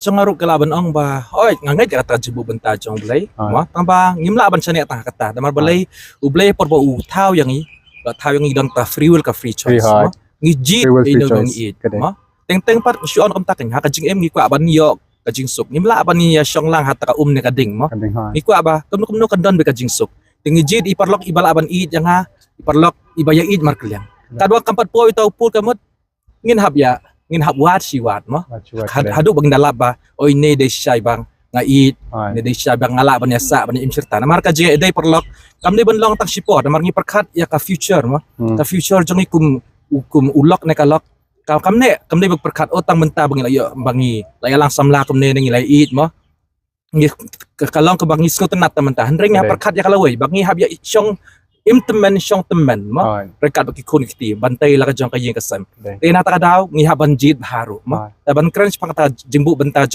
Cengaruk kelaban ong ba oi ngangai kata jebu benta jong belai mo tamba ngimla ban chane tang kata damar belai ublai por bo u thau yang i ba thau yang i dong ta free will ka free choice mo ngi ji i no dong i mo teng teng pat shu on om ta keng ha ka jing em ngi kwa ban yo ka jing suk ngimla ban ni ya shong lang hat ka ne ka ding mo ngi kwa ba kum no kan don be ka jing suk teng ji i parlok i bala ban i yang ha i parlok i ba ya i mar klyang kadwa kampat po ito pul kamut ngin hab ya ngin hab wat si wat mo hadu bang dalap ba oi ne de syai bang ngait ne de syai bang ngala ban yasa ban im serta namar ka je dai perlok kam ne ban long tang sipot namar ngi perkat ya ka future mo ka future jong ikum ulok ne ka lok kam ne bag perkat otang menta bang layo bangi laya lang samla kum ne ngi lai it mo ngi kalong ke bangi skot tenat menta hendring ya perkat ya kalawai bangi hab ya syong im temen syong temen mo rekat bagi kun kiti bantai la ka jong ka yin kasam ina ta daw ngi haban jid baru mo ban crunch pangata jingbu benta